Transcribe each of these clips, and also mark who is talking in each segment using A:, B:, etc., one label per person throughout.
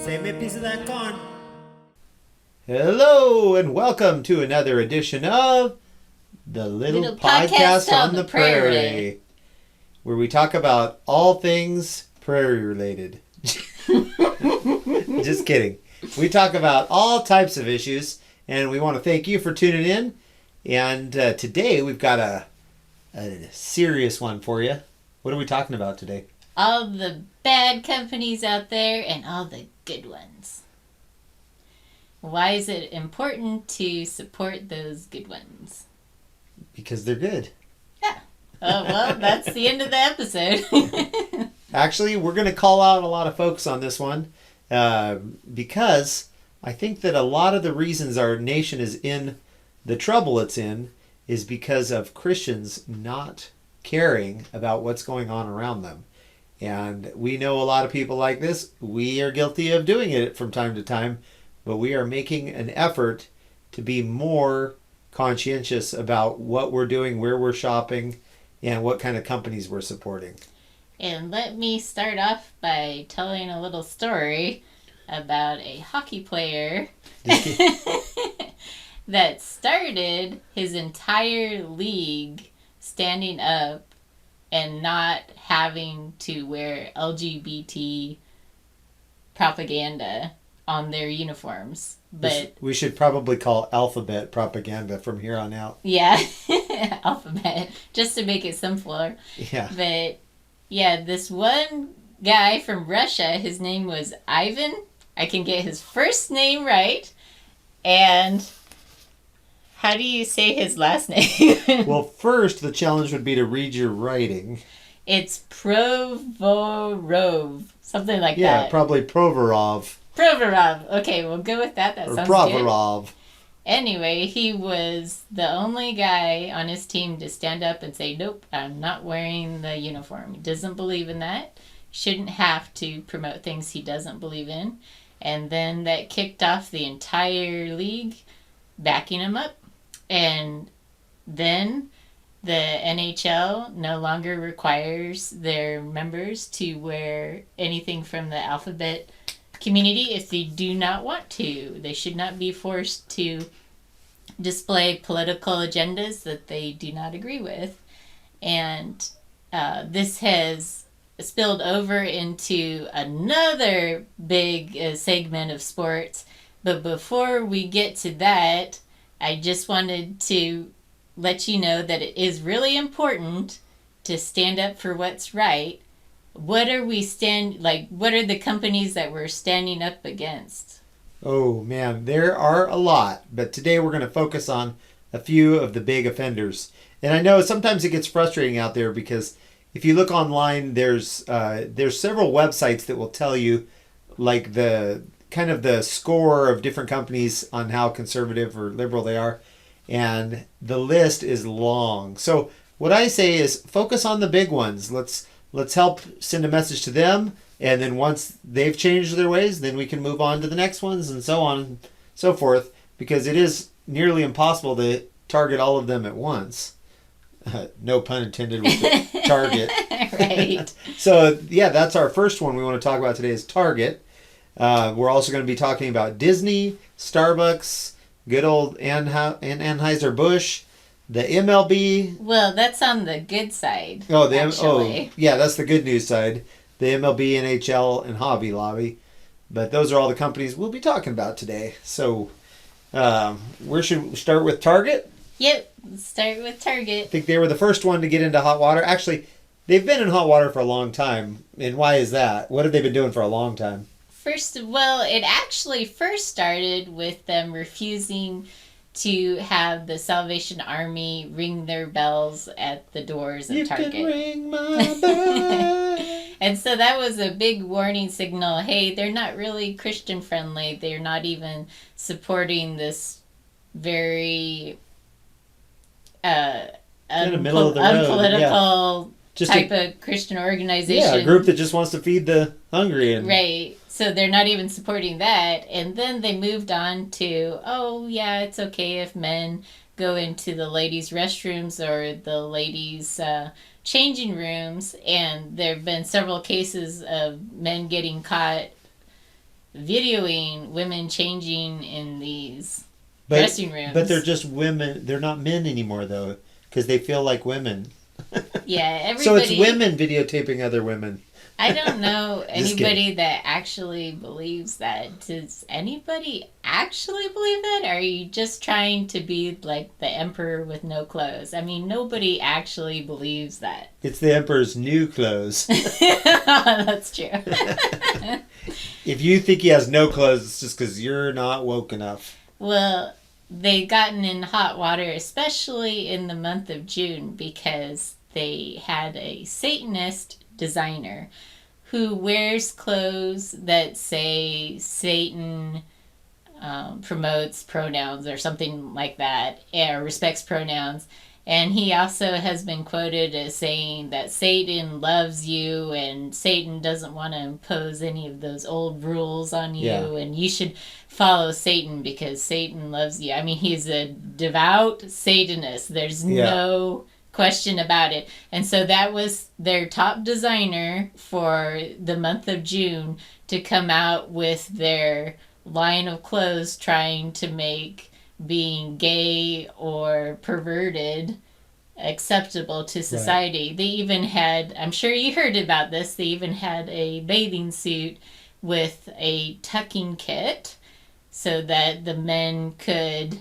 A: Se me piso that corn.
B: Hello and welcome to another edition of the Little Podcast on the Prairie, where we talk about all things prairie related. Just kidding. We talk about all types of issues, and we want to thank you for tuning in. And today we've got a serious one for you. What are we talking about today?
C: All the bad companies out there and all the good ones. Why is it important to support those good ones?
B: Because they're good.
C: Yeah. Oh, well, that's the end of the episode.
B: Actually, we're going to call out a lot of folks on this one because I think that a lot of the reasons our nation is in the trouble it's in is because of Christians not caring about what's going on around them. And we know a lot of people like this. We are guilty of doing it from time to time, but we are making an effort to be more conscientious about what we're doing, where we're shopping, and what kind of companies we're supporting.
C: And let me start off by telling a little story about a hockey player that started his entire league standing up and not having to wear LGBT propaganda on their uniforms. But
B: we should probably call alphabet propaganda from here on out.
C: Yeah, alphabet, just to make it simpler.
B: Yeah.
C: But yeah, this one guy from Russia, his name was Ivan. I can get his first name right. And how do you say his last name?
B: Well, first, the challenge would be to read your writing.
C: It's Provorov, something like that.
B: Yeah, probably Provorov.
C: Provorov. Okay, we'll go with that. That sounds
B: Provorov.
C: good. Anyway, he was the only guy on his team to stand up and say, nope, I'm not wearing the uniform. He doesn't believe in that. Shouldn't have to promote things he doesn't believe in. And then that kicked off the entire league, backing him up. And then the NHL no longer requires their members to wear anything from the alphabet community if they do not want to. They should not be forced to display political agendas that they do not agree with. And this has spilled over into another big segment of sports. But before we get to that, I just wanted to let you know that it is really important to stand up for what's right. What are the companies that we're standing up against?
B: Oh, man, there are a lot. But today we're going to focus on a few of the big offenders. And I know sometimes it gets frustrating out there because if you look online, there's several websites that will tell you like the kind of the score of different companies on how conservative or liberal they are. And the list is long. So what I say is focus on the big ones. Let's help send a message to them. And then once they've changed their ways, then we can move on to the next ones and so on and so forth. Because it is nearly impossible to target all of them at once. No pun intended with the Target.
C: Right.
B: So yeah, that's our first one we want to talk about today is Target. We're also going to be talking about Disney, Starbucks, good old Anheuser-Busch, the MLB.
C: Well, that's on the good side.
B: Oh, yeah, that's the good news side. The MLB, NHL, and Hobby Lobby. But those are all the companies we'll be talking about today. So, where should we start with Target?
C: Yep, let's start with Target.
B: I think they were the first one to get into hot water. Actually, they've been in hot water for a long time. And why is that? What have they been doing for a long time?
C: It actually first started with them refusing to have the Salvation Army ring their bells at the doors of Target.
B: You can ring my bell.
C: And so that was a big warning signal. Hey, they're not really Christian friendly. They're not even supporting this very unpolitical type of Christian organization.
B: Yeah, a group that just wants to feed the hungry.
C: Right. So they're not even supporting that. And then they moved on to, oh, yeah, it's okay if men go into the ladies' restrooms or the ladies' changing rooms. And there have been several cases of men getting caught videoing women changing in these
B: But
C: dressing rooms.
B: but they're just women. They're not men anymore though, because they feel like women.
C: Yeah, everybody.
B: So it's women videotaping other women.
C: I don't know
B: Just
C: anybody that actually believes that. Does anybody actually believe that? Or are you just trying to be like the emperor with no clothes? I mean, nobody actually believes that.
B: It's the emperor's new clothes.
C: That's true.
B: If you think he has no clothes, it's just because you're not woke enough.
C: Well, they've gotten in hot water, especially in the month of June, because they had a Satanist designer who wears clothes that say Satan promotes pronouns or something like that, or respects pronouns. And he also has been quoted as saying that Satan loves you and Satan doesn't want to impose any of those old rules on you, and you should follow Satan because Satan loves you. I mean, he's a devout Satanist. There's no question about it. And so that was their top designer for the month of June to come out with their line of clothes trying to make being gay or perverted acceptable to society. Right. They even had, I'm sure you heard about this, they even had a bathing suit with a tucking kit so that the men could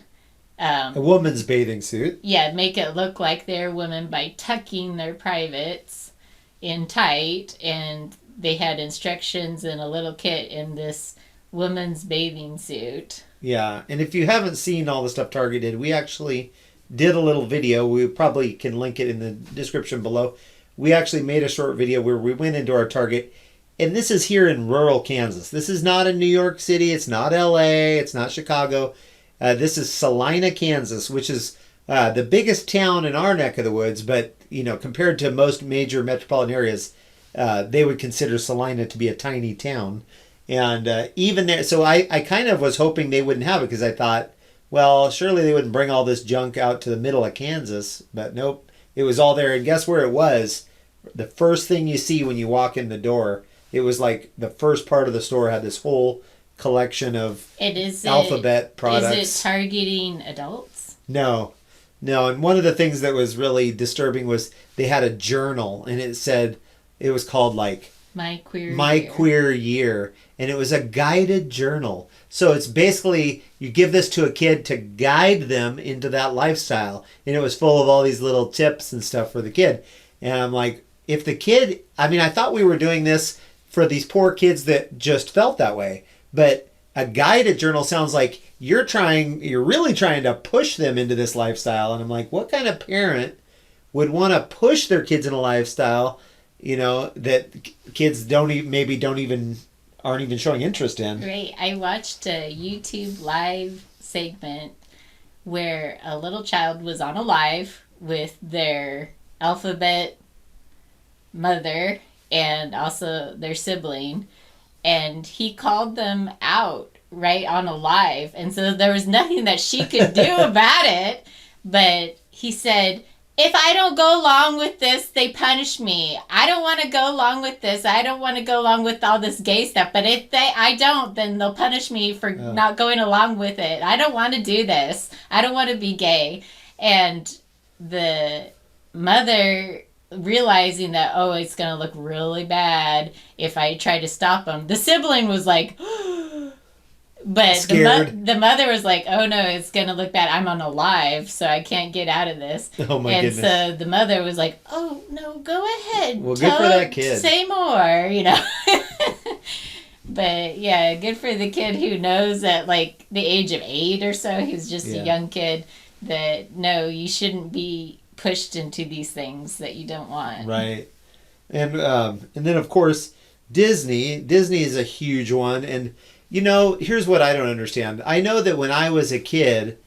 B: a woman's bathing suit.
C: Yeah, make it look like they're women by tucking their privates in tight, and they had instructions and a little kit in this woman's bathing suit.
B: Yeah, and if you haven't seen all the stuff Target did, we actually did a little video. We probably can link it in the description below. We actually made a short video where we went into our Target, and this is here in rural Kansas. This is not in New York City. It's not LA. It's not Chicago. This is Salina, Kansas, which is the biggest town in our neck of the woods. But, you know, compared to most major metropolitan areas, they would consider Salina to be a tiny town. And even there, so I kind of was hoping they wouldn't have it because I thought, well, surely they wouldn't bring all this junk out to the middle of Kansas. But nope, it was all there. And guess where it was? The first thing you see when you walk in the door, it was like the first part of the store had this whole collection of alphabet products.
C: Is it targeting adults?
B: No. And one of the things that was really disturbing was they had a journal, and it was called like
C: My
B: Queer Year, and it was a guided journal. So it's basically you give this to a kid to guide them into that lifestyle, and it was full of all these little tips and stuff for the kid. And I'm like, if the kid, I mean, I thought we were doing this for these poor kids that just felt that way. But a guided journal sounds like you're really trying to push them into this lifestyle. And I'm like, what kind of parent would want to push their kids in a lifestyle, you know, that kids aren't even showing interest in?
C: Right. I watched a YouTube live segment where a little child was on a live with their alphabet mother and also their sibling, and he called them out right on a live, and so there was nothing that she could do about it, but he said, if I don't go along with this, they punish me. I don't want to go along with this. I don't want to go along with all this gay stuff, but if I don't, then they'll punish me for not going along with it. I don't want to do this. I don't want to be gay. And the mother, realizing that, it's going to look really bad if I try to stop him. The sibling was like, but the mother was like, oh no, it's going to look bad. I'm on a live, so I can't get out of this.
B: Oh my goodness.
C: And so the mother was like, oh no, go ahead.
B: Well, good for that kid.
C: Say more, you know. But yeah, good for the kid who knows at like the age of 8 or so, he was just a young kid, that no, you shouldn't be pushed into these things that you don't want.
B: Right. And then of course Disney is a huge one. And you know, here's what I don't understand. I know that when I was a kid,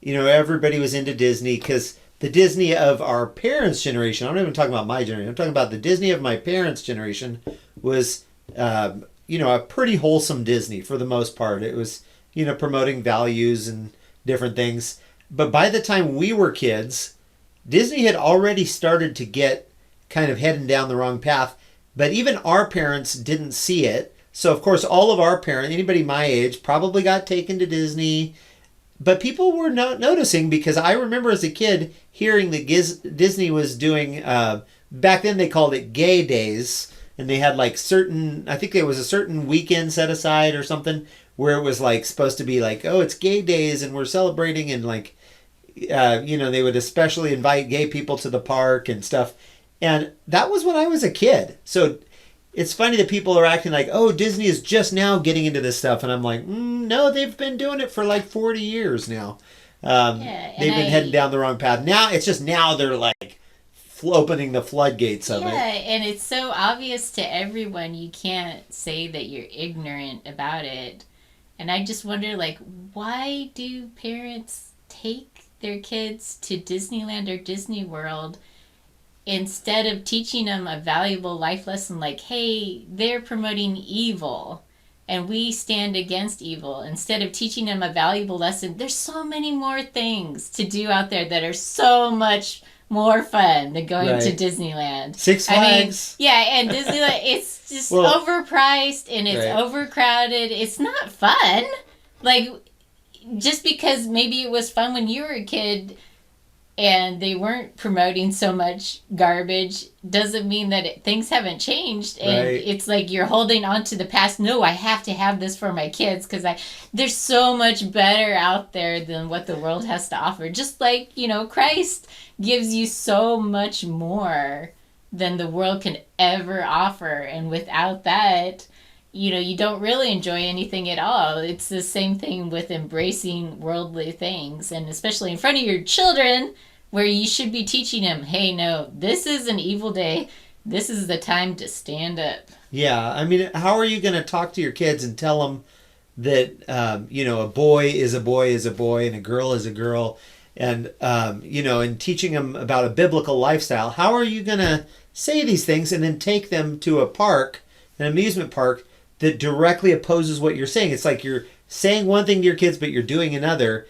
B: you know, everybody was into Disney because the Disney of our parents' generation, I'm not even talking about my generation, I'm talking about the Disney of my parents' generation, was you know, a pretty wholesome Disney for the most part. It was, you know, promoting values and different things. But by the time we were kids, Disney had already started to get kind of heading down the wrong path, but even our parents didn't see it. So of course, all of our parents, anybody my age, probably got taken to Disney. But people were not noticing because I remember as a kid hearing that Disney was doing. Back then they called it Gay Days, and they had like certain. I think there was a certain weekend set aside or something where it was like supposed to be like, oh, it's Gay Days and we're celebrating, and like, they would especially invite gay people to the park and stuff. And that was when I was a kid. So it's funny that people are acting like, oh, Disney is just now getting into this stuff. And I'm like, no, they've been doing it for like 40 years now. They've been heading down the wrong path. Now, it's just now they're like opening the floodgates of it.
C: Yeah, and it's so obvious to everyone, you can't say that you're ignorant about it. And I just wonder, like, why do parents take their kids to Disneyland or Disney World instead of teaching them a valuable life lesson like, hey, they're promoting evil and we stand against evil? Instead of teaching them a valuable lesson, there's so many more things to do out there that are so much more fun than going to Disneyland.
B: Six Flags.
C: And Disneyland, it's just overpriced and it's overcrowded. It's not fun. Like, just because maybe it was fun when you were a kid and they weren't promoting so much garbage doesn't mean that things haven't changed. And it's like you're holding on to the past. No, I have to have this for my kids because there's so much better out there than what the world has to offer. Just like, Christ gives you so much more than the world can ever offer. And without that, you don't really enjoy anything at all. It's the same thing with embracing worldly things, and especially in front of your children, where you should be teaching them, hey, no, this is an evil day. This is the time to stand up. Yeah,
B: I mean, how are you going to talk to your kids and tell them that, a boy is a boy is a boy and a girl is a girl, and, and teaching them about a biblical lifestyle? How are you going to say these things and then take them to a park, an amusement park, that directly opposes what you're saying? It's like you're saying one thing to your kids, but you're doing another.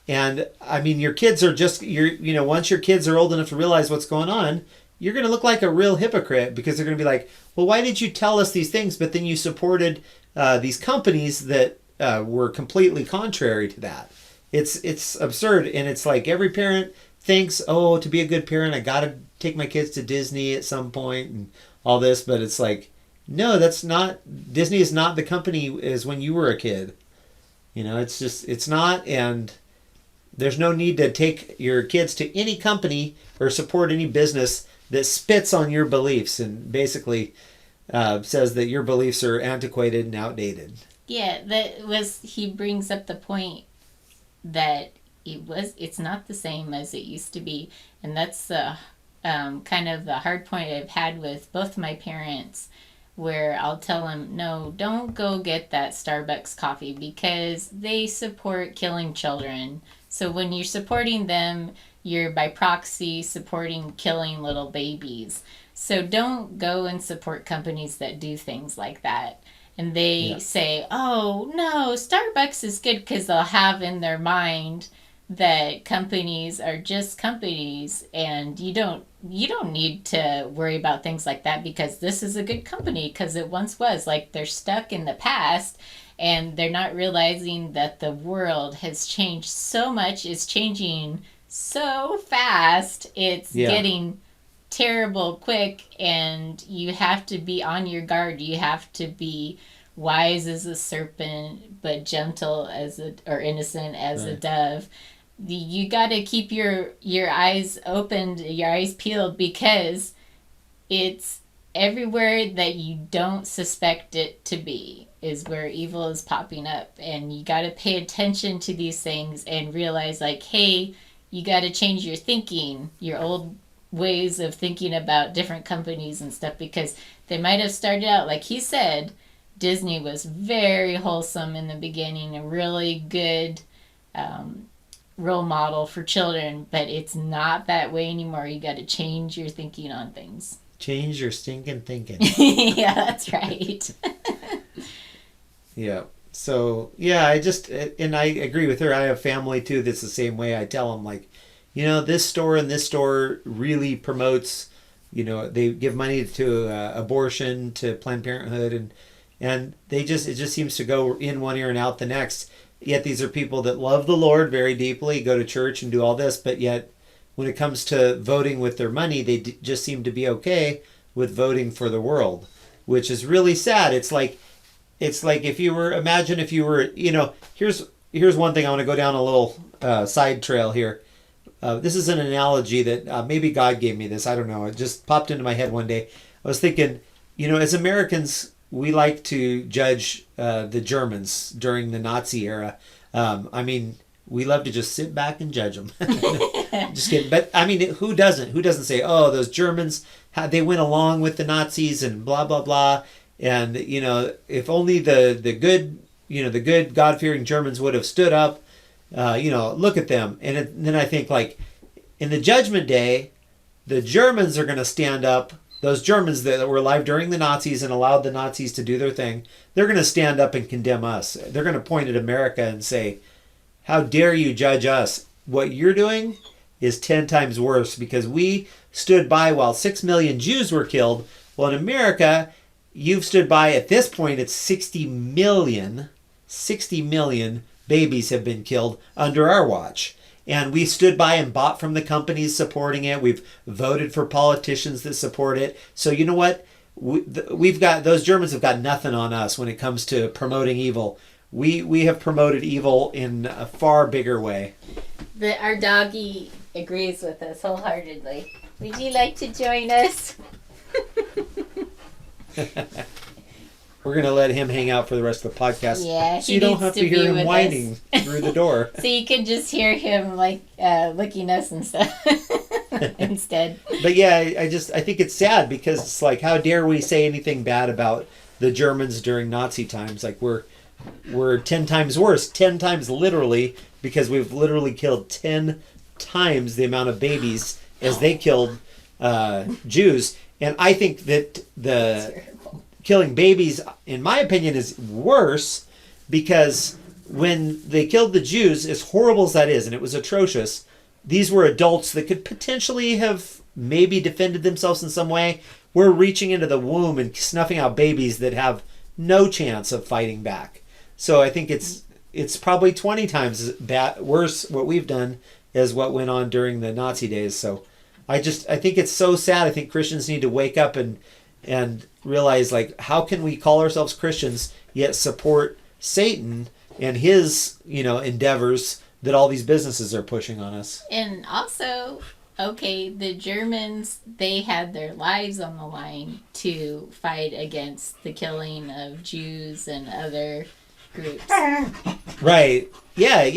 B: And I mean, your kids are just, once your kids are old enough to realize what's going on, you're going to look like a real hypocrite because they're going to be like, well, why did you tell us these things, but then you supported these companies that were completely contrary to that? It's absurd. And it's like every parent thinks, oh, to be a good parent, I got to take my kids to Disney at some point and all this. But it's like, no, that's not, Disney is not the company as when you were a kid. It's not, and there's no need to take your kids to any company or support any business that spits on your beliefs and basically says that your beliefs are antiquated and outdated.
C: Yeah, he brings up the point that it's not the same as it used to be. And that's the kind of the hard point I've had with both my parents, where I'll tell them, no, don't go get that Starbucks coffee because they support killing children. So when you're supporting them, you're by proxy supporting killing little babies. So don't go and support companies that do things like that. And they say, oh, no, Starbucks is good, because they'll have in their mind that companies are just companies, and you don't need to worry about things like that because this is a good company because it once was. Like, they're stuck in the past and they're not realizing that the world has changed so much. It's changing so fast. It's getting terrible quick, and you have to be on your guard. You have to be wise as a serpent but gentle or innocent as a dove. You got to keep your eyes opened, your eyes peeled, because it's everywhere that you don't suspect it to be is where evil is popping up. And you got to pay attention to these things and realize, like, hey, you got to change your thinking, your old ways of thinking about different companies and stuff, because they might have started out, like he said, Disney was very wholesome in the beginning, a really good role model for children, but it's not that way anymore. You got to change your thinking on things.
B: Change your stinking thinking.
C: Yeah, that's right.
B: Yeah. So, yeah, and I agree with her. I have family too that's the same way. I tell them, like, this store and this store really promotes, they give money to abortion, to Planned Parenthood, and it just seems to go in one ear and out the next. Yet these are people that love the Lord very deeply, go to church and do all this, but yet when it comes to voting with their money, they just seem to be okay with voting for the world, which is really sad. It's like if you were, imagine if you were, here's one thing. I want to go down a little side trail here. This is an analogy that maybe God gave me this. I don't know. It just popped into my head one day. I was thinking, as Americans, we like to judge the Germans during the Nazi era. We love to just sit back and judge them. Just kidding. But who doesn't? Who doesn't say, "Oh, those Germans, they went along with the Nazis and blah blah blah." And if only the good God-fearing Germans would have stood up. Look at them. And then I think, like, in the Judgment Day, the Germans are going to stand up. Those Germans that were alive during the Nazis and allowed the Nazis to do their thing, they're going to stand up and condemn us. They're going to point at America and say, "How dare you judge us? What you're doing is 10 times worse, because we stood by while 6 million Jews were killed. Well, in America, you've stood by, at this point, it's 60 million babies have been killed under our watch. And we stood by and bought from the companies supporting it. We've voted for politicians that support it. So you know what? We've got, those Germans have got nothing on us when it comes to promoting evil. We have promoted evil in a far bigger way."
C: Our doggy agrees with us wholeheartedly. Would you like to join us?
B: We're going to let him hang out for the rest of the podcast.
C: Yeah,
B: so you don't have to hear him whining through the door.
C: So you can just hear him licking us and stuff instead.
B: But yeah, I think it's sad, because it's like, how dare we say anything bad about the Germans during Nazi times? Like, we're 10 times worse, 10 times literally, because we've literally killed 10 times the amount of babies as they killed Jews. And I think that killing babies, in my opinion, is worse, because when they killed the Jews, as horrible as that is, and it was atrocious, these were adults that could potentially have maybe defended themselves in some way. We're reaching into the womb and snuffing out babies that have no chance of fighting back. So I think it's probably 20 times worse what we've done as what went on during the Nazi days. So I think it's so sad. I think Christians need to wake up and realize, like, how can we call ourselves Christians yet support Satan and his endeavors that all these businesses are pushing on us?
C: And also, okay, the Germans, they had their lives on the line to fight against the killing of Jews and other groups.
B: Right. Yeah.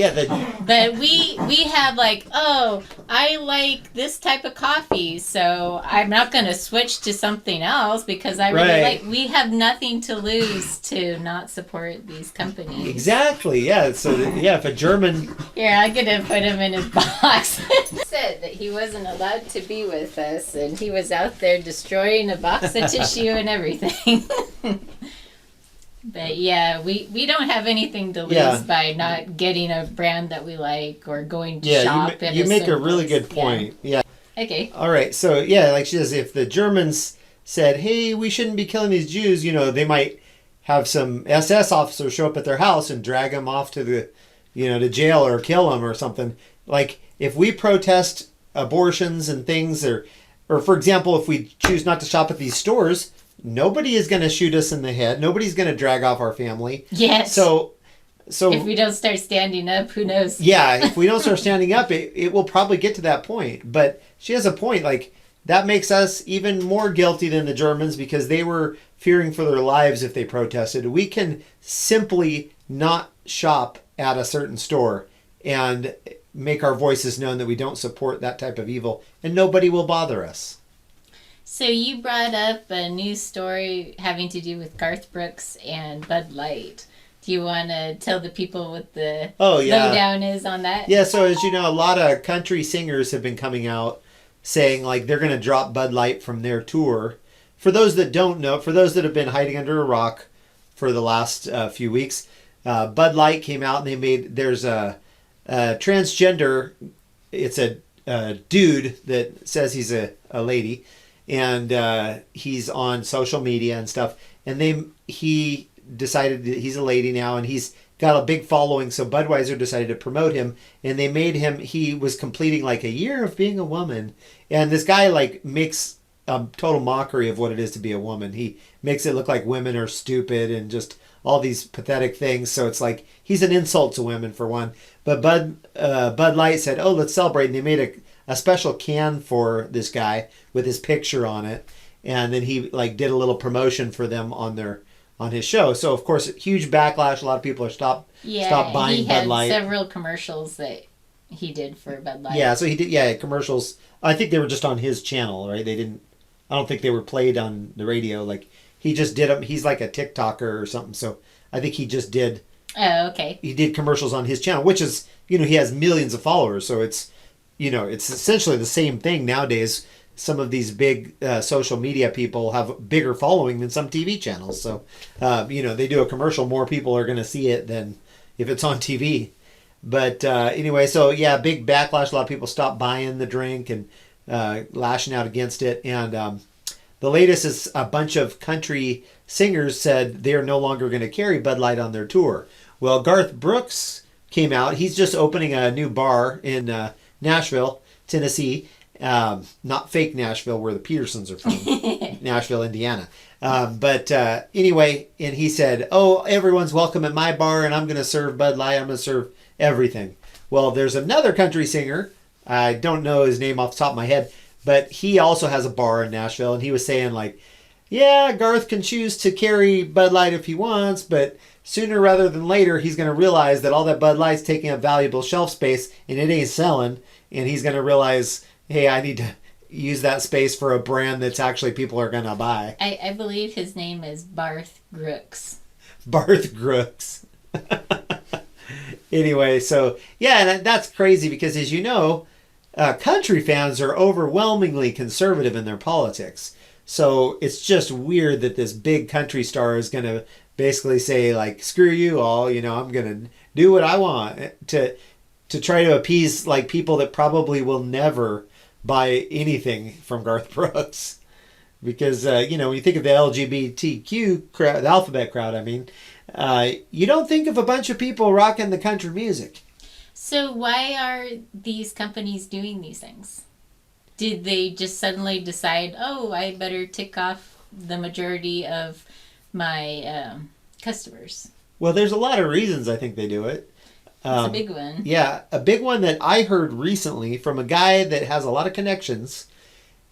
C: But we have, like, oh, I like this type of coffee, so I'm not going to switch to something else because I really like. We have nothing to lose to not support these companies.
B: Exactly. Yeah. So if a German,
C: here, I'm going to put him in his box. Said that he wasn't allowed to be with us, and he was out there destroying a box of tissue and everything. But yeah, we don't have anything to lose by not getting a brand that we like or going to shop.
B: You make a really good point. Yeah.
C: Okay.
B: All right. So yeah, like she says, if the Germans said, "Hey, we shouldn't be killing these Jews," they might have some SS officers show up at their house and drag them off to the, to jail or kill them or something. Like, if we protest abortions and things, or for example, if we choose not to shop at these stores, nobody is going to shoot us in the head. Nobody's going to drag off our family.
C: Yes.
B: So
C: if we don't start standing up, who knows?
B: Yeah, if we don't start standing up, it will probably get to that point. But she has a point. Like, that makes us even more guilty than the Germans, because they were fearing for their lives if they protested. We can simply not shop at a certain store and make our voices known that we don't support that type of evil, and nobody will bother us.
C: So you brought up a news story having to do with Garth Brooks and Bud Light. Do you want to tell the people what the lowdown is on that?
B: Yeah, so as you know, a lot of country singers have been coming out saying, like, they're going to drop Bud Light from their tour. For those that don't know, for those that have been hiding under a rock for the last few weeks, Bud Light came out and there's a transgender, it's a dude that says he's a lady, and he's on social media and stuff, and he decided that he's a lady now, and he's got a big following. So Budweiser decided to promote him, and they made him. He was completing like a year of being a woman, and this guy like makes a total mockery of what it is to be a woman. He makes it look like women are stupid and just all these pathetic things. So it's like he's an insult to women for one. But Bud Light said, "Oh, let's celebrate," and they made a special can for this guy with his picture on it, and then he like did a little promotion for them on his show. So of course, huge backlash. A lot of people are stop buying Bud Light.
C: He had several commercials that he did for Bud Light.
B: Yeah, so he did. Yeah, commercials. I think they were just on his channel, right? They didn't. I don't think they were played on the radio. Like he just did them. He's like a TikToker or something. So I think he just did.
C: Oh, okay.
B: He did commercials on his channel, which is, he has millions of followers. So it's, it's essentially the same thing nowadays. Some of these big social media people have bigger following than some TV channels. So, they do a commercial, more people are going to see it than if it's on TV. But anyway, so yeah, big backlash. A lot of people stopped buying the drink and lashing out against it. And the latest is a bunch of country singers said they are no longer going to carry Bud Light on their tour. Well, Garth Brooks came out. He's just opening a new bar in Nashville, Tennessee. Not fake Nashville, where the Petersons are from. Nashville, Indiana. But anyway, and he said, "Oh, everyone's welcome at my bar, and I'm going to serve Bud Light. I'm going to serve everything." Well, there's another country singer. I don't know his name off the top of my head, but he also has a bar in Nashville, and he was saying like, "Yeah, Garth can choose to carry Bud Light if he wants, but sooner rather than later, he's going to realize that all that Bud Light's taking up valuable shelf space, and it ain't selling, and he's going to realize, hey, I need to use that space for a brand that's actually people are going to buy."
C: I believe his name is Barth Brooks.
B: Barth Brooks. Anyway, so yeah, and that's crazy because, as you know, country fans are overwhelmingly conservative in their politics. So it's just weird that this big country star is going to basically say like, "Screw you all, I'm going to do what I want," to try to appease like people that probably will never buy anything from Garth Brooks. Because, when you think of the LGBTQ crowd, the alphabet crowd, you don't think of a bunch of people rocking the country music.
C: So why are these companies doing these things? Did they just suddenly decide, "Oh, I better tick off the majority of my customers"?
B: Well, there's a lot of reasons I think they do it.
C: It's a big one.
B: Yeah, a big one that I heard recently from a guy that has a lot of connections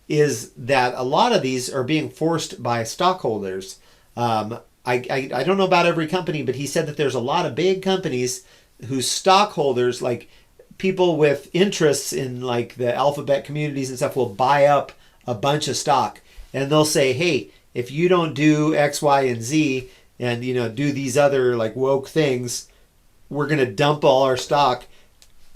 B: is that a lot of these are being forced by stockholders. I don't know about every company, but he said that there's a lot of big companies whose stockholders, like people with interests in like the alphabet communities and stuff, will buy up a bunch of stock, and they'll say, "Hey, if you don't do X, Y, and Z, and do these other like woke things, we're going to dump all our stock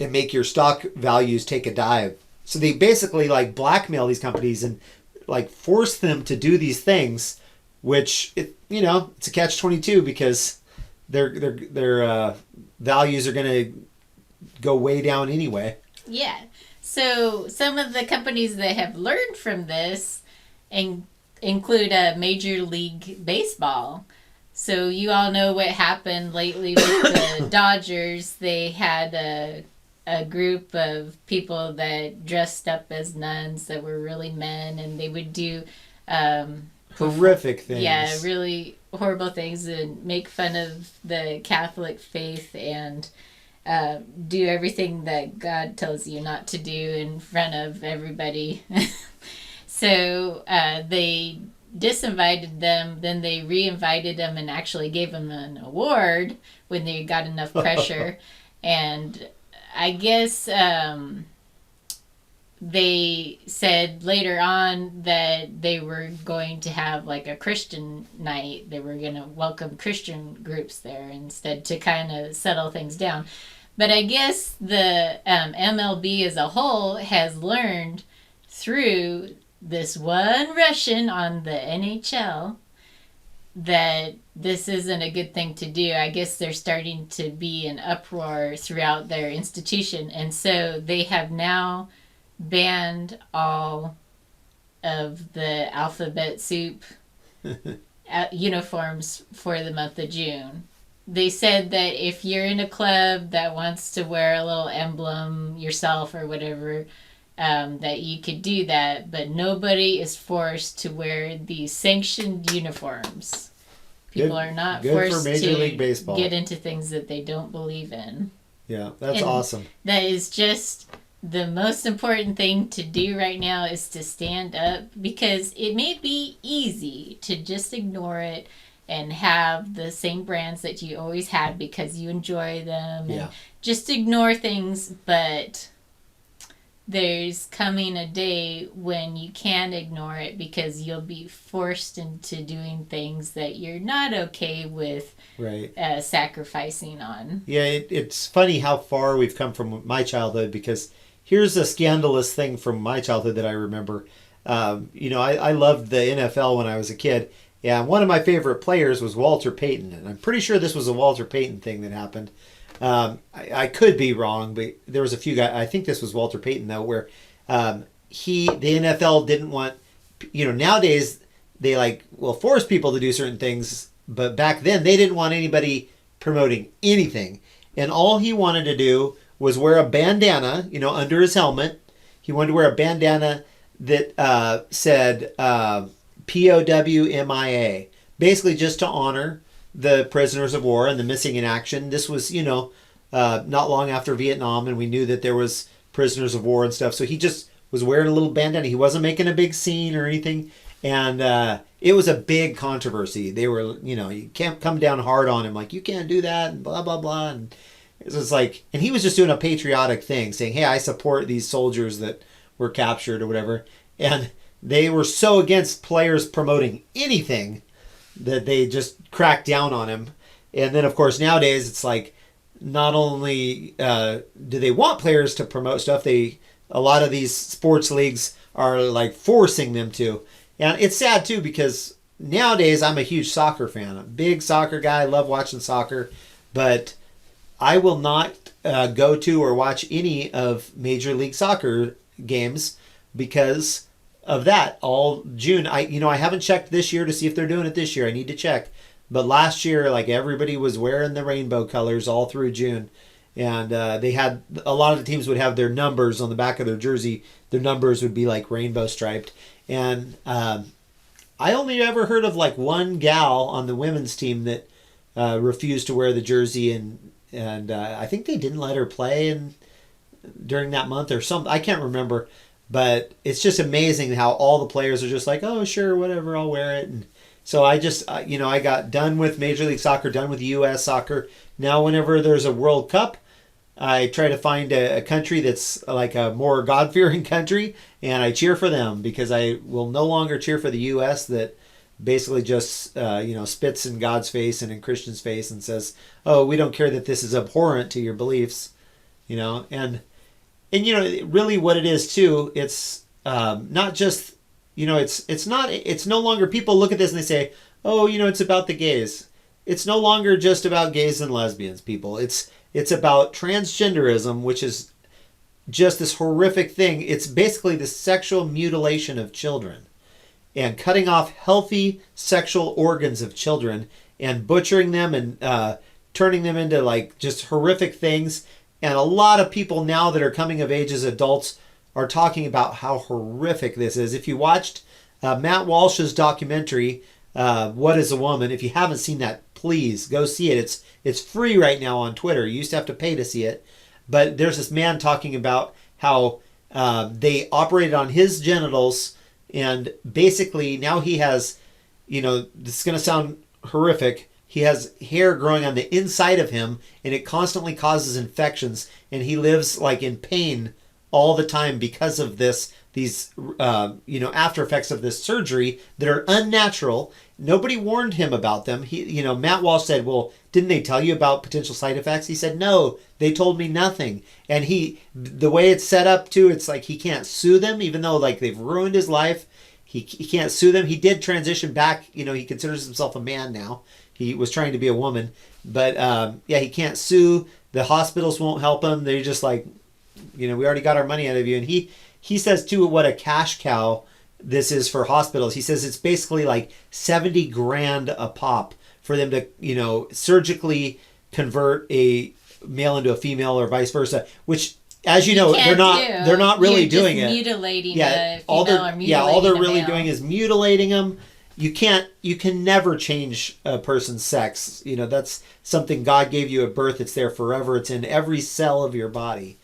B: and make your stock values take a dive." So they basically like blackmail these companies and like force them to do these things, which it's a catch-22 because their values are going to go way down anyway.
C: Yeah. So some of the companies that have learned from this include Major League Baseball. So you all know what happened lately with the Dodgers. They had a group of people that dressed up as nuns that were really men, and they would do
B: horrific things.
C: Yeah, really horrible things and make fun of the Catholic faith and do everything that God tells you not to do in front of everybody. So they disinvited them, then they reinvited them and actually gave them an award when they got enough pressure. And I guess they said later on that they were going to have like a Christian night. They were going to welcome Christian groups there instead to kind of settle things down. But I guess the MLB as a whole has learned through this one Russian on the NHL that this isn't a good thing to do. I guess they're starting to be an uproar throughout their institution. And so they have now banned all of the alphabet soup uniforms for the month of June. They said that if you're in a club that wants to wear a little emblem yourself or whatever, that you could do that, but nobody is forced to wear these sanctioned uniforms. People are not forced
B: for Major League
C: to
B: Baseball.
C: get into things that they don't believe in.
B: Yeah, that's
C: And
B: awesome.
C: that is just the most important thing to do right now, is to stand up, because it may be easy to just ignore it and have the same brands that you always had because you enjoy them, and just ignore things. But there's coming a day when you can't ignore it, because you'll be forced into doing things that you're not okay with,
B: right?
C: Sacrificing on.
B: Yeah, it's funny how far we've come from my childhood, because here's a scandalous thing from my childhood that I remember. I loved the NFL when I was a kid, and one of my favorite players was Walter Payton, and I'm pretty sure this was a Walter Payton thing that happened. I could be wrong, but there was a few guys. I think this was Walter Payton though, where the NFL didn't want. Nowadays they force people to do certain things, but back then they didn't want anybody promoting anything, and all he wanted to do was wear a bandana, under his helmet. He wanted to wear a bandana that said POWMIA, basically just to honor the prisoners of war and the missing in action. This was, not long after Vietnam, and we knew that there was prisoners of war and stuff. So he just was wearing a little bandana. He wasn't making a big scene or anything. And it was a big controversy. They were, you can't come down hard on him, like, you can't do that, and blah, blah, blah. And it was like, and he was just doing a patriotic thing, saying, hey, I support these soldiers that were captured or whatever. And they were so against players promoting anything that they just cracked down on him. And then, of course, nowadays it's like, not only do they want players to promote stuff, a lot of these sports leagues are like forcing them to. And it's sad too, because nowadays I'm a huge soccer fan. I'm a big soccer guy. I love watching soccer, but I will not go to or watch any of Major League Soccer games because of that. All June, I haven't checked this year to see if they're doing it this year. I need to check. But last year, like, everybody was wearing the rainbow colors all through June, and they had a lot of the teams would have their numbers on the back of their jersey. Their numbers would be like rainbow striped, and I only ever heard of like one gal on the women's team that refused to wear the jersey, and I think they didn't let her play during that month or something. I can't remember, but it's just amazing how all the players are just like, oh, sure, whatever, I'll wear it. And so I just, I got done with Major League Soccer, done with U.S. soccer. Now whenever there's a World Cup, I try to find a country that's like a more God-fearing country, and I cheer for them, because I will no longer cheer for the U.S. that basically just, spits in God's face and in Christians' face and says, oh, we don't care that this is abhorrent to your beliefs, and really what it is too, it's not just, it's no longer, people look at this and they say, oh, it's about the gays. It's no longer just about gays and lesbians, people. It's about transgenderism, which is just this horrific thing. It's basically the sexual mutilation of children and cutting off healthy sexual organs of children and butchering them and turning them into like just horrific things. And a lot of people now that are coming of age as adults are talking about how horrific this is. If you watched Matt Walsh's documentary, What is a Woman? If you haven't seen that, please go see it. It's free right now on Twitter. You used to have to pay to see it. But there's this man talking about how they operated on his genitals, and basically now he has, this is going to sound horrific, he has hair growing on the inside of him, and it constantly causes infections, and he lives like in pain all the time because of these after effects of this surgery that are unnatural. Nobody warned him about them. Matt Walsh said, well, didn't they tell you about potential side effects? He said, no, they told me nothing. And the way it's set up too, it's like he can't sue them, even though like they've ruined his life. He can't sue them. He did transition back. He considers himself a man now. He was trying to be a woman, but he can't sue. The hospitals won't help him. They're just like, we already got our money out of you. And he says too, what a cash cow this is for hospitals. He says it's basically like 70 grand a pop for them to, surgically convert a male into a female or vice versa, which, as you know, they're not really
C: You're
B: doing
C: just
B: it.
C: mutilating a female or mutilating
B: all they're
C: a
B: really
C: male.
B: doing is mutilating them. You can never change a person's sex. That's something God gave you at birth. It's there forever. It's in every cell of your body.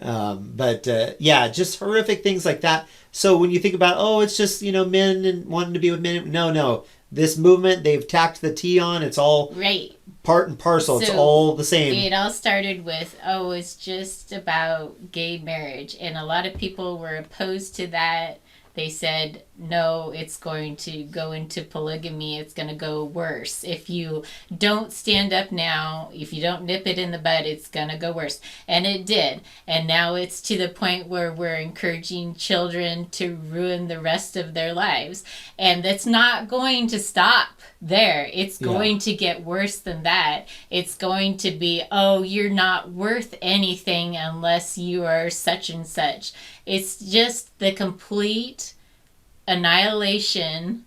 B: Just horrific things like that. So when you think about, it's just, men and wanting to be with men. No. This movement, they've tacked the T on. It's all
C: right.
B: Part and parcel.
C: So
B: it's all the same.
C: It all started with, it's just about gay marriage. And a lot of people were opposed to that. They said, no, it's going to go into polygamy. It's going to go worse. If you don't stand up now, if you don't nip it in the bud, it's going to go worse. And it did. And now it's to the point where we're encouraging children to ruin the rest of their lives. And that's not going to stop there. It's going to get worse than that. It's going to be, you're not worth anything unless you are such and such. It's just the complete annihilation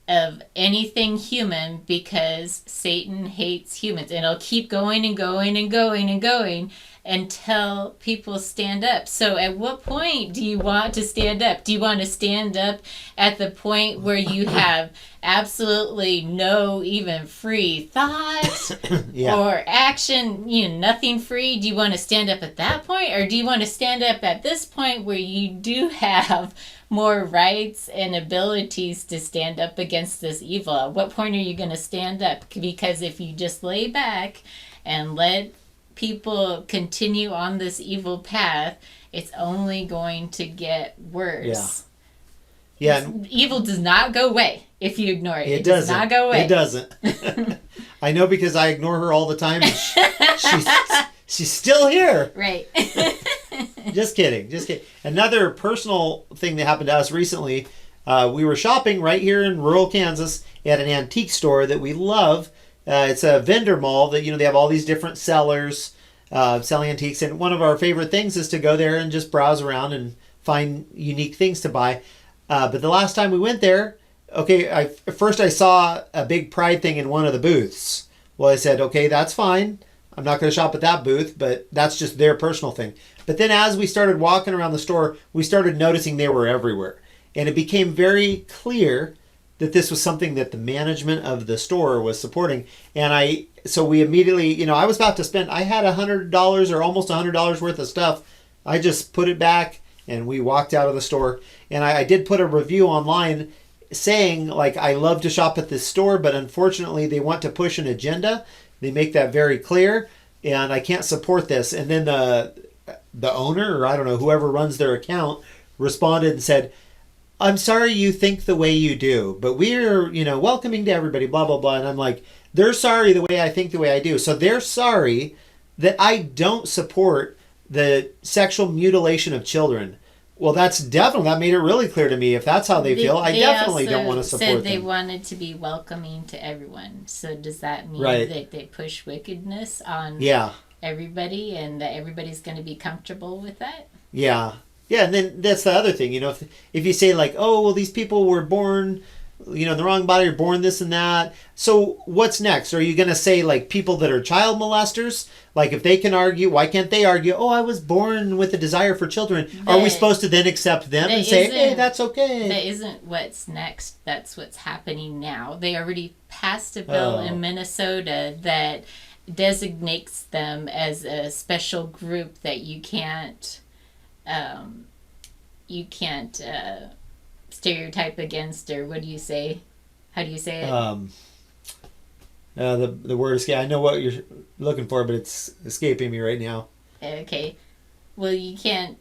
C: of anything human because Satan hates humans. And it'll keep going and going and going and going until people stand up. So at what point do you want to stand up? Do you want to stand up at the point where you have absolutely no even free thought or action, nothing free? Do you want to stand up at that point? Or do you want to stand up at this point where you do have more rights and abilities to stand up against this evil? At what point are you going to stand up? Because if you just lay back and let people continue on this evil path, it's only going to get worse. Evil does not go away if you ignore it. It does not go away.
B: It doesn't. I know because I ignore her all the time. And she's still here.
C: Right.
B: Just kidding. Another personal thing that happened to us recently, we were shopping right here in rural Kansas at an antique store that we love. It's a vendor mall that, they have all these different sellers selling antiques. And one of our favorite things is to go there and just browse around and find unique things to buy. But the last time we went there, first I saw a big Pride thing in one of the booths. Well, I said, okay, that's fine. I'm not going to shop at that booth, but that's just their personal thing. But then as we started walking around the store, we started noticing they were everywhere. And it became very clear that this was something that the management of the store was supporting. And so we immediately, I was about to spend, I had $100 or almost $100 worth of stuff. I just put it back and we walked out of the store. And I did put a review online saying, I love to shop at this store, but unfortunately they want to push an agenda. They make that very clear, and I can't support this. And then the owner, or I don't know, whoever runs their account, responded and said, I'm sorry you think the way you do, but we're, welcoming to everybody, blah, blah, blah. And I'm like, they're sorry the way I think the way I do. So they're sorry that I don't support the sexual mutilation of children. Well, that made it really clear to me. If that's how they feel, I definitely don't want to support them.
C: Said they wanted to be welcoming to everyone. So does that mean that they push wickedness on everybody and that everybody's going to be comfortable with that?
B: Yeah. Yeah, and then that's the other thing, if you say these people were born, in the wrong body, or born this and that. So what's next? Are you going to say people that are child molesters? If they can argue, why can't they argue, I was born with a desire for children? Are we supposed to then accept them and say, hey, that's okay?
C: That isn't what's next. That's what's happening now. They already passed a bill in Minnesota that designates them as a special group that you can't stereotype against, or what do you say? How do you say it?
B: The word escape. I know what you're looking for, but it's escaping me right now.
C: Okay. Well, you can't.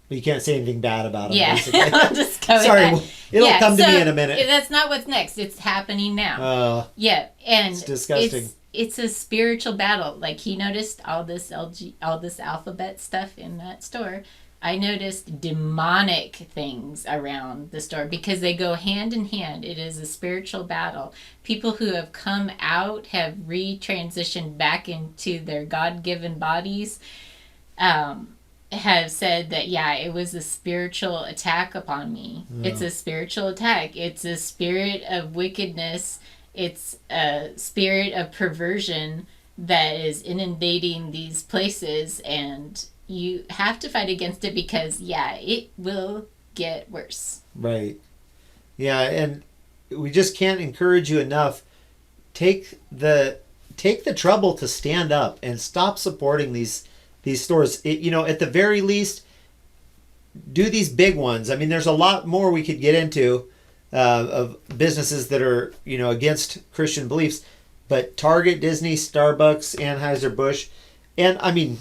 B: You can't say anything bad about them.
C: Yeah, I'll just go with
B: Sorry,
C: that.
B: it'll come to me in a minute.
C: That's not what's next. It's happening now. And
B: it's disgusting.
C: It's a spiritual battle. He noticed all this alphabet stuff in that store. I noticed demonic things around the store because they go hand in hand. It is a spiritual battle. People who have come out have retransitioned back into their God-given bodies. have said that, yeah, it was a spiritual attack upon me.
B: Yeah.
C: It's a spiritual attack. It's a spirit of wickedness. It's a spirit of perversion that is inundating these places, and you have to fight against it because, yeah, it will get worse.
B: Right. Yeah, and we just can't encourage you enough. Take the trouble to stand up and stop supporting these stores. At the very least, do these big ones. I mean, there's a lot more we could get into of businesses that are against Christian beliefs, but Target, Disney, Starbucks, Anheuser-Busch, and I mean,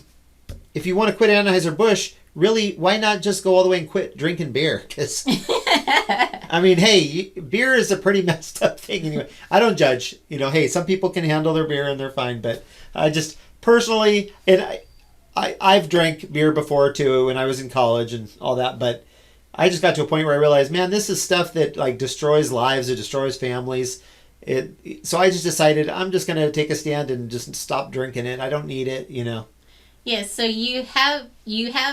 B: if you want to quit Anheuser-Busch, really, why not just go all the way and quit drinking beer? Because I mean, hey, beer is a pretty messed up thing anyway. I don't judge. Hey, some people can handle their beer and they're fine, but I just personally, and I've drank beer before too when I was in college and all that, but I just got to a point where I realized, man, this is stuff that like destroys lives, it destroys families. So I just decided I'm just going to take a stand and just stop drinking it. I don't need it.
C: Yes, so you have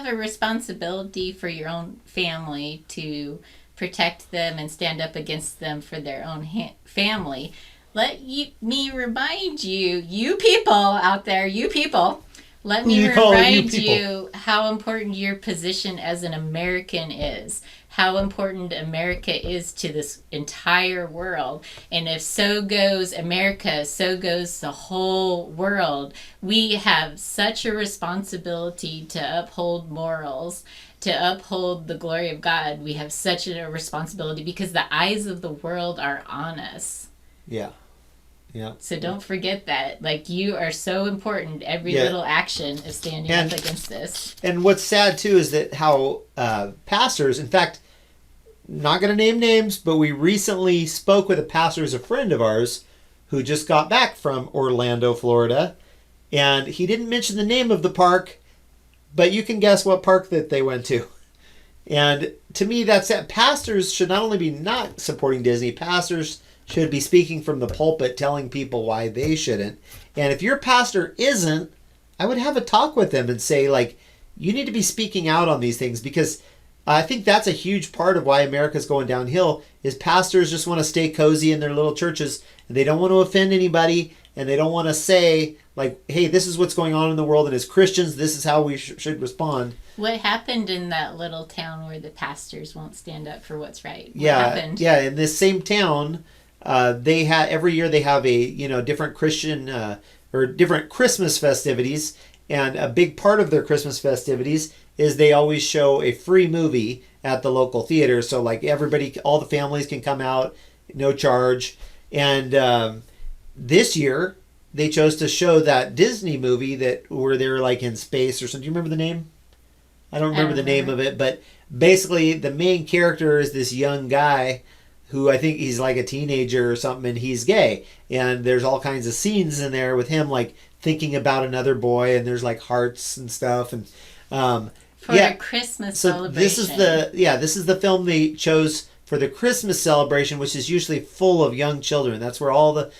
C: a responsibility for your own family to protect them and stand up against them for their own family. Me remind you, you people out there, you people, let me remind you how important your position as an American is. How important America is to this entire world. And if so goes America, so goes the whole world. We have such a responsibility to uphold morals, to uphold the glory of God. We have such a responsibility because the eyes of the world are on us.
B: Yeah. Yeah.
C: So don't forget that. Like, you are so important. Every little action is standing up against this.
B: And what's sad, too, is that how pastors, in fact, not going to name names, but we recently spoke with a pastor who's a friend of ours who just got back from Orlando, Florida. And he didn't mention the name of the park, but you can guess what park that they went to. And to me, that's that. Pastors should not only be not supporting Disney, pastors should be speaking from the pulpit, telling people why they shouldn't. And if your pastor isn't, I would have a talk with them and say, like, you need to be speaking out on these things, because I think that's a huge part of why America's going downhill, is pastors just want to stay cozy in their little churches, and they don't want to offend anybody, and they don't want to say, like, hey, this is what's going on in the world, and as Christians, this is how we should respond.
C: What happened in that little town where the pastors won't stand up for what's right? What
B: happened? Yeah, in this same town, they had every year they have a different Christian or different Christmas festivities, and a big part of their Christmas festivities is they always show a free movie at the local theater. So like everybody, all the families can come out, no charge. And this year they chose to show that Disney movie that where they were like in space or something. Do you remember the name? I don't remember the name of it, but basically the main character is this young guy who I think he's like a teenager or something, and he's gay. And there's all kinds of scenes in there with him like thinking about another boy, and there's like hearts and stuff. And
C: for a Christmas celebration.
B: This is the film they chose for the Christmas celebration, which is usually full of young children. That's where all the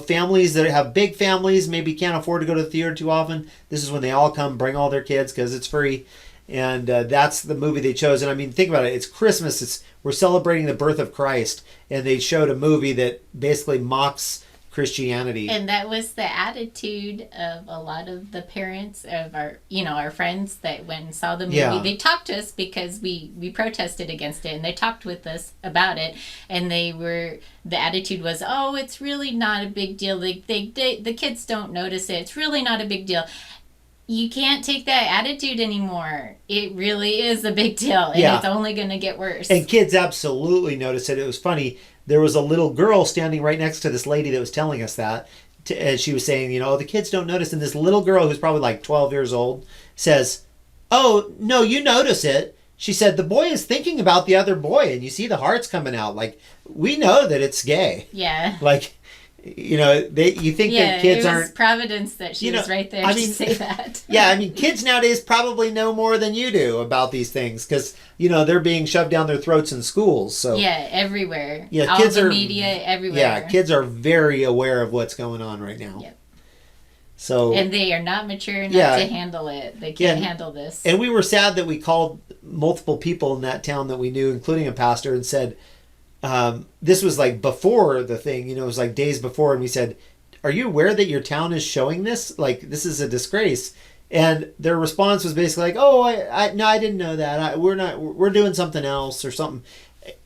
B: families that have big families maybe can't afford to go to the theater too often. This is when they all come, bring all their kids because it's free. And that's the movie they chose. And I mean, think about it. It's Christmas. We're celebrating the birth of Christ. And they showed a movie that basically mocks Christianity.
C: And that was the attitude of a lot of the parents of our friends that went and saw the movie. Yeah. They talked to us because we protested against it, and they talked with us about it. And the attitude was, oh, it's really not a big deal. The kids don't notice it. It's really not a big deal. You can't take that attitude anymore. It really is a big deal, and it's only going to get worse.
B: And kids absolutely noticed it. It was funny. There was a little girl standing right next to this lady that was telling us that. And she was saying, the kids don't notice. And this little girl, who's probably like 12 years old, says, oh, no, you notice it. She said, the boy is thinking about the other boy, and you see the hearts coming out. Like, we know that it's gay.
C: Yeah.
B: Like, you think that kids aren't...
C: it was Providence that she was right there to say that.
B: Yeah, I mean, kids nowadays probably know more than you do about these things because, they're being shoved down their throats in schools. So
C: yeah, everywhere.
B: Yeah,
C: all the media, everywhere.
B: Yeah, kids are very aware of what's going on right now.
C: Yep.
B: So
C: And they are not mature enough
B: Yeah.
C: to handle it. They can't
B: Yeah.
C: handle this.
B: And we were sad that we called multiple people in that town that we knew, including a pastor, and said, this was like before the thing, it was like days before, and we said, are you aware that your town is showing this? Like, this is a disgrace. And their response was basically like, "Oh, no, I didn't know that. We're doing something else or something."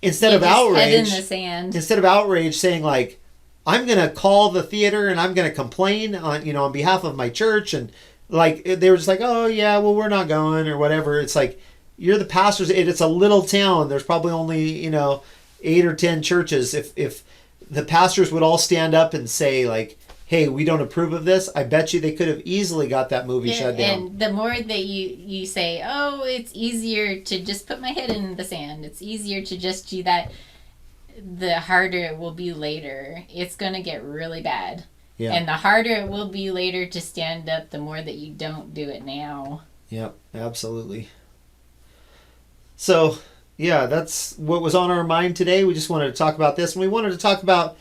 B: Instead
C: You
B: of
C: just
B: outrage,
C: head in the sand.
B: instead of outrage, saying like, "I'm gonna call the theater and I'm gonna complain on behalf of my church," and like they were just like, "Oh yeah, well we're not going or whatever." It's like you're the pastors. It's a little town. There's probably only 8 or 10 churches. If the pastors would all stand up and say like, "Hey, we don't approve of this," I bet you they could have easily got that movie shut down.
C: And the more that you say, "Oh, it's easier to just put my head in the sand. It's easier to just do that," the harder it will be later. It's going to get really bad.
B: Yeah.
C: And the harder it will be later to stand up, the more that you don't do it now.
B: Yep, absolutely. So, yeah, that's what was on our mind today. We just wanted to talk about this, and we wanted to talk about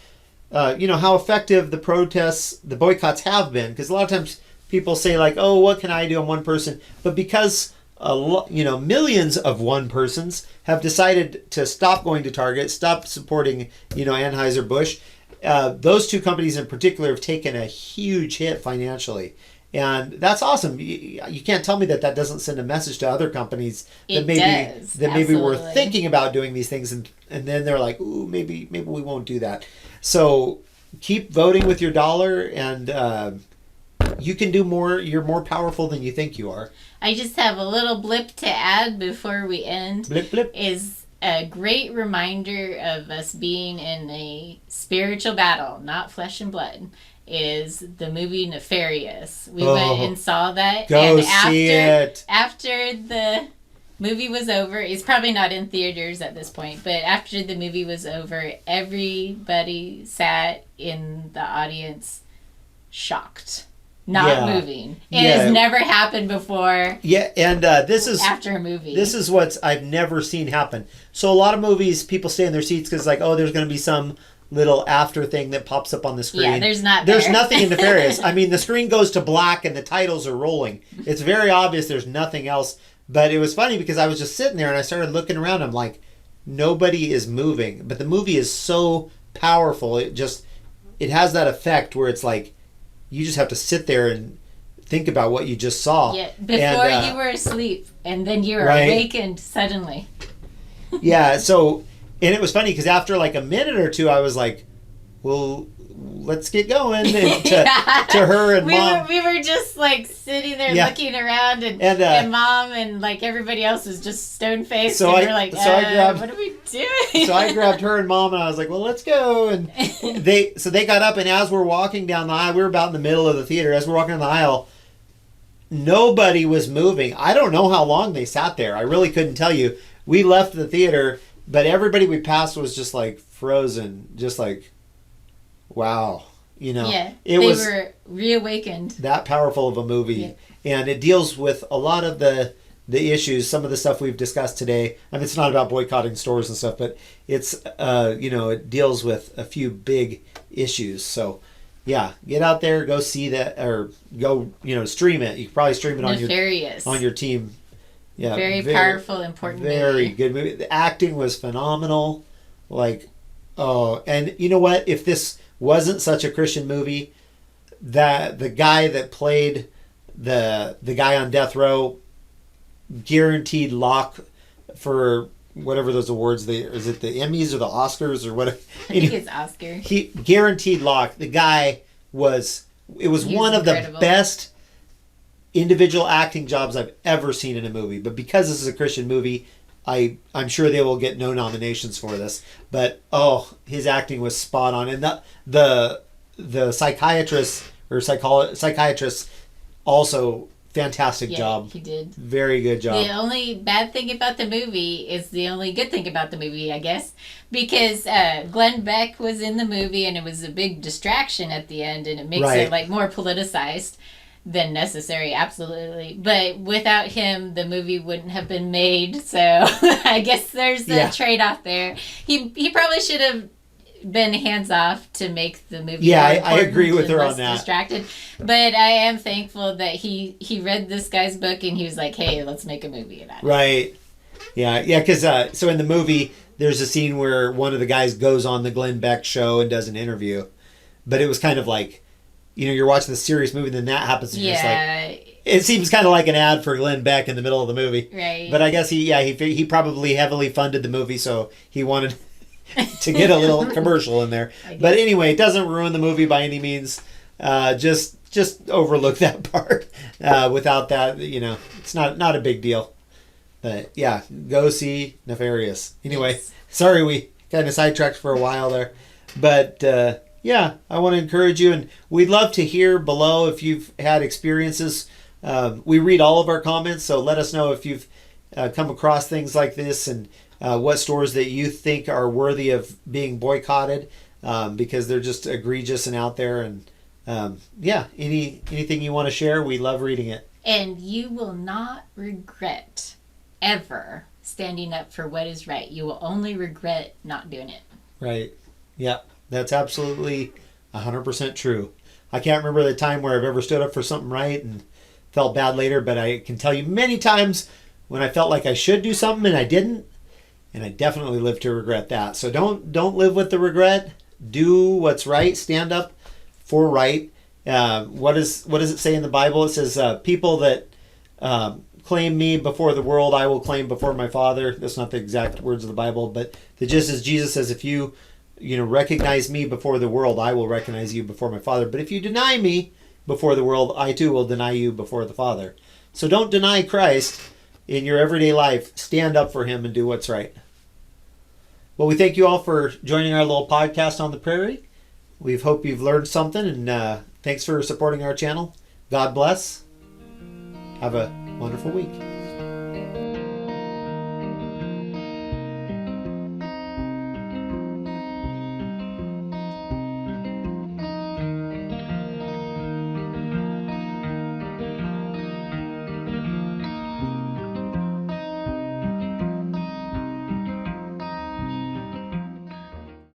B: how effective the protests, the boycotts have been. Because a lot of times people say like, "Oh, what can I do? I'm one person." But because millions of one persons have decided to stop going to Target, stop supporting Anheuser-Busch, those two companies in particular have taken a huge hit financially. And that's awesome. You can't tell me that doesn't send a message to other companies that maybe were thinking about doing these things, and then they're like, "Ooh, maybe we won't do that." So keep voting with your dollar, and you can do more. You're more powerful than you think you are.
C: I just have a little blip to add before we end.
B: Blip blip.
C: Is a great reminder of us being in a spiritual battle, not flesh and blood. Is the movie Nefarious. We went and saw that.
B: Go
C: and
B: see it.
C: After the movie was over, it's probably not in theaters at this point, but after the movie was over, everybody sat in the audience shocked, not moving. It has never happened before.
B: Yeah, and this is
C: after a movie.
B: This is what I've never seen happen. So a lot of movies, people stay in their seats because like, oh, there's going to be some little after thing that pops up on the screen.
C: Yeah, there's
B: nothing in Nefarious. I mean, the screen goes to black and the titles are rolling. It's very obvious there's nothing else. But it was funny because I was just sitting there and I started looking around. I'm like, nobody is moving. But the movie is so powerful. It has that effect where it's like, you just have to sit there and think about what you just saw.
C: Yeah, before you were asleep and then you were awakened suddenly.
B: Yeah, so... And it was funny because after like a minute or two, I was like, well, let's get going. And to her and Mom.
C: We were just like sitting there looking around and Mom and like everybody else was just stone-faced.
B: So
C: and we're like, what are we doing?
B: So I grabbed her and Mom and I was like, well, let's go. And they got up, and as we're walking down the aisle, we were about in the middle of the theater. As we're walking down the aisle, nobody was moving. I don't know how long they sat there. I really couldn't tell you. We left the theater. But everybody we passed was just like frozen, just like, wow,
C: Yeah,
B: they
C: were reawakened.
B: That powerful of a movie, and it deals with a lot of the issues, some of the stuff we've discussed today. I mean, it's not about boycotting stores and stuff, but it's it deals with a few big issues. So, yeah, get out there, go see that, or go stream it. You can probably stream it on your team. Yeah,
C: very powerful, important
B: very good movie. The acting was phenomenal. Like, and you know what? If this wasn't such a Christian movie, that the guy that played the guy on death row, guaranteed lock for whatever those awards. Is it the Emmys or the Oscars or what?
C: I think it's Oscar.
B: He guaranteed lock. The guy was. It was one of the best individual acting jobs I've ever seen in a movie. But because this is a Christian movie, I'm sure they will get no nominations for this. But his acting was spot on, and the psychiatrist or psychiatrist also fantastic job.
C: He did
B: very good job.
C: The only bad thing about the movie is the only good thing about the movie, I guess, because Glenn Beck was in the movie and it was a big distraction at the end, and it makes it like more politicized than necessary, absolutely. But without him, the movie wouldn't have been made. So I guess there's a trade-off there. He probably should have been hands off to make the movie.
B: Yeah,
C: more
B: I agree
C: important
B: with her
C: and
B: on
C: less
B: that.
C: Distracted, but I am thankful that he read this guy's book and he was like, "Hey, let's make a movie about it."
B: Right. Yeah, yeah. Because so in the movie, there's a scene where one of the guys goes on the Glenn Beck show and does an interview, but it was kind of like, you're watching the serious movie, and then that happens, and you're just like, it seems kind of like an ad for Glenn Beck in the middle of the movie.
C: Right.
B: But I guess he probably heavily funded the movie, so he wanted to get a little commercial in there. But anyway, it doesn't ruin the movie by any means. Just overlook that part. Without that, it's not a big deal. But yeah, go see Nefarious. Anyway,
C: Yes.
B: Sorry we kind of sidetracked for a while there. But yeah, I want to encourage you, and we'd love to hear below if you've had experiences. We read all of our comments, so let us know if you've come across things like this, and what stores that you think are worthy of being boycotted, because they're just egregious and out there. And yeah, anything you want to share, we love reading it.
C: And you will not regret ever standing up for what is right. You will only regret not doing it.
B: Right. Yeah, that's absolutely 100% true. I can't remember the time where I've ever stood up for something right and felt bad later, but I can tell you many times when I felt like I should do something and I didn't, and I definitely live to regret that. So don't live with the regret. Do what's right. Stand up for right. What does it say in the Bible? It says, people that claim me before the world, I will claim before my Father. That's not the exact words of the Bible, but the gist is Jesus says, if you recognize me before the world, I will recognize you before my Father. But if you deny me before the world, I too will deny you before the Father. So don't deny Christ in your everyday life. Stand up for him and do what's right. Well, we thank you all for joining our little podcast on the Prairie. We hope you've learned something, and thanks for supporting our channel. God bless. Have a wonderful week.